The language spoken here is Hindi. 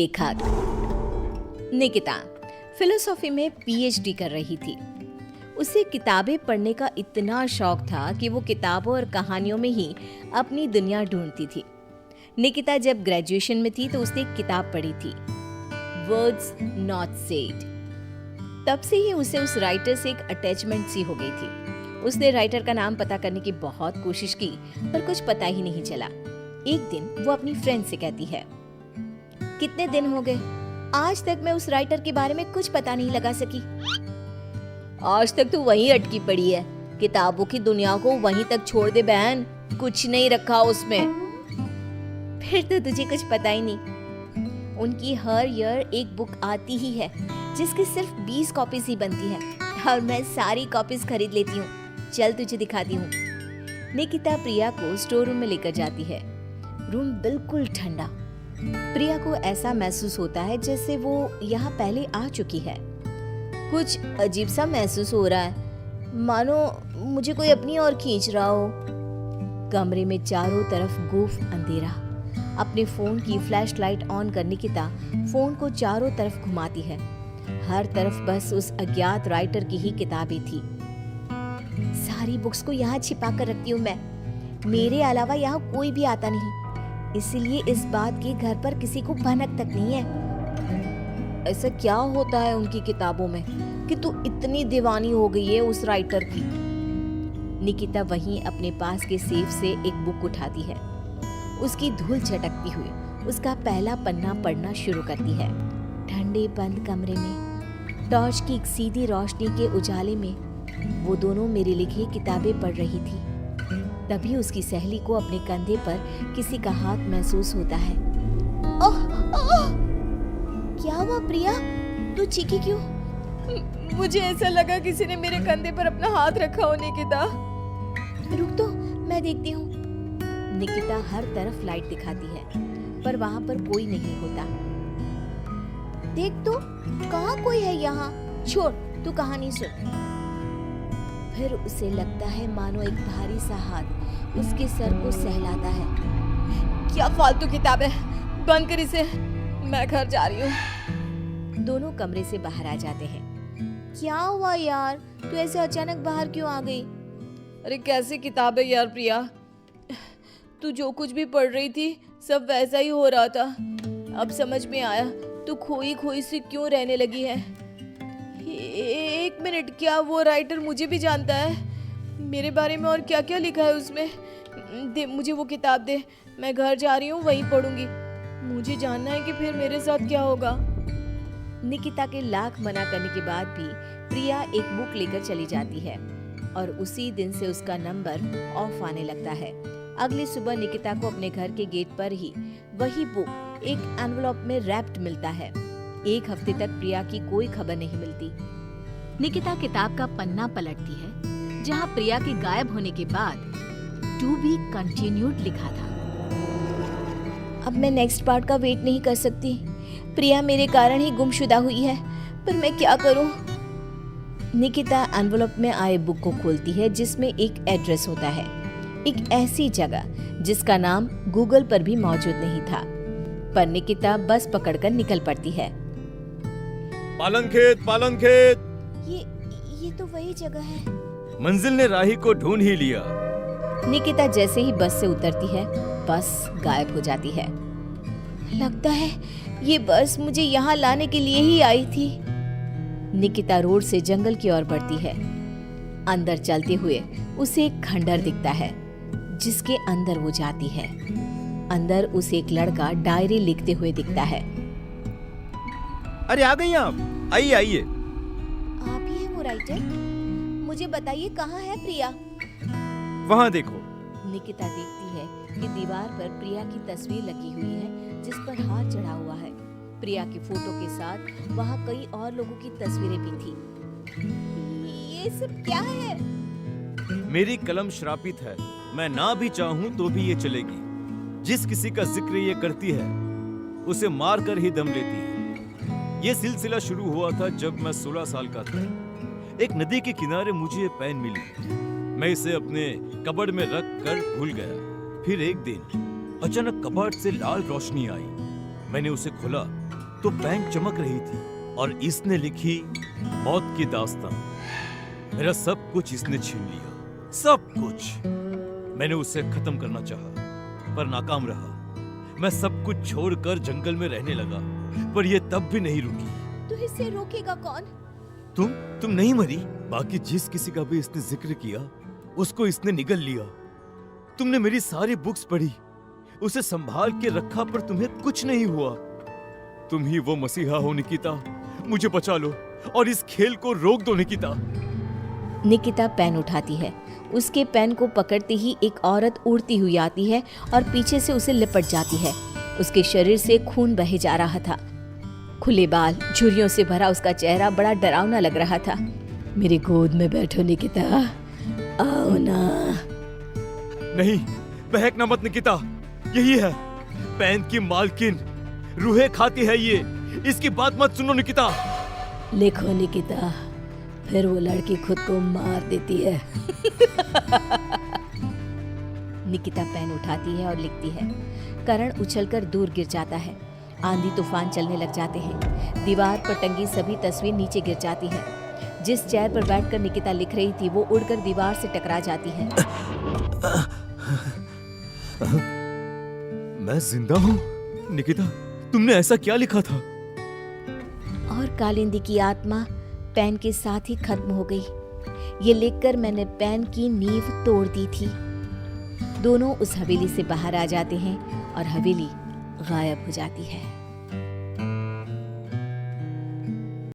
लेखक। निकिता फिलोसॉफी में पीएचडी कर रही थी। उसे किताबें पढ़ने का इतना शौक था कि वो किताबों और कहानियों में ही अपनी दुनिया ढूंढती थी। निकिता जब ग्रेजुएशन में थी तो उसने एक किताब पढ़ी थी, वर्ड्स नॉट सेड। तब से ही उसे उस राइटर से एक अटैचमेंट सी हो गई थी। उसने राइटर का नाम पता करने की बहुत कोशिश की पर कुछ पता ही नहीं चला। एक दिन वो अपनी फ्रेंड से कहती है, कितने दिन हो गए, आज तक मैं उस राइटर के बारे में कुछ पता नहीं लगा सकी। आज तक तू वहीं अटकी पड़ी है, किताबों की दुनिया को वहीं तक छोड़ दे बहन, कुछ नहीं रखा उसमें। फिर तो तुझे कुछ पता ही नहीं। उनकी हर ईयर एक बुक आती ही है जिसकी सिर्फ 20 कॉपीज ही बनती है और मैं सारी कॉपीज खरीद लेती हूँ। चल तुझे दिखाती हूँ। निकिता प्रिया को स्टोर रूम में लेकर जाती है। रूम बिल्कुल ठंडा। प्रिया को ऐसा महसूस होता है जैसे वो यहाँ पहले आ चुकी है। कुछ अजीब सा महसूस हो रहा है, मानो मुझे कोई अपनी ओर खींच रहा हो। कमरे में चारों तरफ गुफ अंधेरा। अपने फोन की फ्लैश लाइट ऑन कर निकिता फोन को चारों तरफ घुमाती है। हर तरफ बस उस अज्ञात राइटर की ही किताबें थी। सारी बुक्स को यहाँ छिपा कर रखती हूँ मैं। मेरे अलावा यहाँ कोई भी आता नहीं, इसीलिए इस बात की घर पर किसी को भनक तक नहीं है। ऐसा क्या होता है उनकी किताबों में कि तू इतनी दीवानी हो गई है उस राइटर की। निकिता वहीं अपने पास के सेफ से एक बुक उठाती है। उसकी धूल चटकती हुई उसका पहला पन्ना पढ़ना शुरू करती है। ठंडे बंद कमरे में टॉर्च की एक सीधी रोशनी के उजाले में वो दोनों मेरी लिखी किताबें पढ़ रही थी। तभी उसकी सहेली को अपने कंधे पर किसी का हाथ महसूस होता है। ओह, ओह! क्या हुआ प्रिया, तू चीखी क्यों? मुझे ऐसा लगा किसी ने मेरे कंधे पर अपना हाथ रखा हो। निकिता रुक तो, मैं देखती हूँ। निकिता हर तरफ लाइट दिखाती है पर वहाँ पर कोई नहीं होता। देख तो, कहाँ कोई है यहाँ? छोड़, तू कहानी सुन। फिर उसे लगता है मानो एक भारी सा हाथ उसके सर को सहलाता है। क्या फालतू किताब है, बंद कर इसे, मैं घर जा रही हूँ। दोनों कमरे से बाहर आ जाते हैं। क्या हुआ यार, तू ऐसे अचानक बाहर क्यों आ गई? अरे कैसी किताब है यार प्रिया, तू जो कुछ भी पढ़ रही थी सब वैसा ही हो रहा था। अब समझ में आया तू खोई खोई से क्यों रहने लगी है। एक मिनट, क्या वो राइटर मुझे भी जानता है? मेरे बारे में और क्या क्या लिखा है उसमें? दे मुझे वो किताब दे, मैं घर जा रही हूँ, वहीं पढ़ूंगी। मुझे जानना है कि फिर मेरे साथ क्या होगा। निकिता के लाख मना करने के बाद भी प्रिया एक बुक लेकर चली जाती है और उसी दिन से उसका नंबर ऑफ आने लगता है। अगली सुबह निकिता को अपने घर के गेट पर ही वही बुक एक एनवलप में रैप्ड मिलता है। एक हफ्ते तक प्रिया की कोई खबर नहीं मिलती। निकिता किताब का पन्ना पलटती है जहाँ प्रिया के गायब होने के बाद टू बी कंटिन्यूड लिखा था। अब मैं नेक्स्ट पार्ट का वेट नहीं कर सकती। प्रिया मेरे कारण ही गुमशुदा हुई है, पर मैं क्या करूं? निकिता एनवलप में आए बुक को खोलती है जिसमें एक एड्रेस होता है, एक ऐसी जगह जिसका नाम गूगल पर भी मौजूद नहीं था। पर निकिता बस पकड़कर निकल पड़ती है। पालनखेत, पालनखेत। ये तो वही जगह है। मंजिल ने राही को ढूंढ ही लिया। निकिता जैसे ही बस से उतरती है, बस गायब हो जाती है। लगता है ये बस मुझे यहाँ लाने के लिए ही आई थी। निकिता रोड से जंगल की ओर बढ़ती है। अंदर चलते हुए उसे एक खंडर दिखता है जिसके अंदर वो जाती है। अंदर उसे एक लड़का डायरी लिखते हुए दिखता है। अरे आ गई आप, आइए आइए। आप ही है वो राइटर? मुझे बताइए कहाँ है प्रिया? वहाँ देखो। निकिता देखती है कि दीवार पर प्रिया की तस्वीर लगी हुई है जिस पर हार चढ़ा हुआ है। प्रिया की फोटो के साथ वहाँ कई और लोगों की तस्वीरें भी थी। ये सब क्या है? मेरी कलम श्रापित है, मैं ना भी चाहूँ तो भी ये चलेगी। जिस किसी का जिक्र ये करती है उसे मार कर ही दम लेती है। ये सिलसिला शुरू हुआ था जब मैं 16 साल का था। एक नदी के किनारे मुझे ये पेन मिली। मैं इसे अपने कबर्ड में रख कर भूल गया। फिर एक दिन अचानक कबर्ड से लाल रोशनी आई। मैंने उसे खोला तो बैंक चमक रही थी और इसने लिखी मौत की दास्तान। मेरा सब कुछ इसने छीन लिया, सब कुछ। मैंने उसे खत्म करना चाहा, पर नाकाम रहा। मैं सब कुछ छोड़कर जंगल में रहने लगा, पर यह तब भी नहीं रुकी। तो इसे रोकेगा कौन? तुम नहीं मरी। बाकी जिस किसी का भी इसने जिक्र किया, उसको इसने निगल लिया। तुमने मेरी सारी बुक्स पढ़ी, उसे संभाल के रखा, पर तुम्हें कुछ नहीं हुआ। तुम ही वो मसीहा हो निकिता। मुझे बचा लो और इस खेल को रोक दो निकिता। निकिता पेन उठाती है। उसके पेन को पकड़ते ही एक औरत उड़ती हुई आती है और पीछे से उसे लिपट जाती है। उसके शरीर से खून बहे जा रहा था। खुले बाल, झुर्रियों से भरा उसका चेहरा बड़ा डरावना लग रहा था। मेरी गोद में बैठो निकिता, आओ ना। नहीं, बहकना मत निकिता। यही है पेन की मालकिन, रूहें खाती है ये। इसकी बात मत सुनो निकिता। लिखो निकिता, फिर वो लड़की खुद को मार देती है। निकिता पेन उठाती है और लिखती है। करण उछलकर दूर गिर जाता है। आंधी तूफान चलने लग जाते हैं। दीवार पर टंगी सभी तस्वीर नीचे गिर जाती है। जिस चेयर पर बैठकर निकिता लिख रही थी, वो उड़कर दीवार से टकरा जाती है। मैं जिंदा हूँ? निकिता, तुमने ऐसा क्या लिखा था? और कालिंदी की आत्मा पेन के साथ ही खत्म हो गई। ये लिखकर मैंने पेन की नींव तोड़ दी थी। दोनों उस हवेली से बाहर आ जाते हैं और हवेली गायब हो जाती है।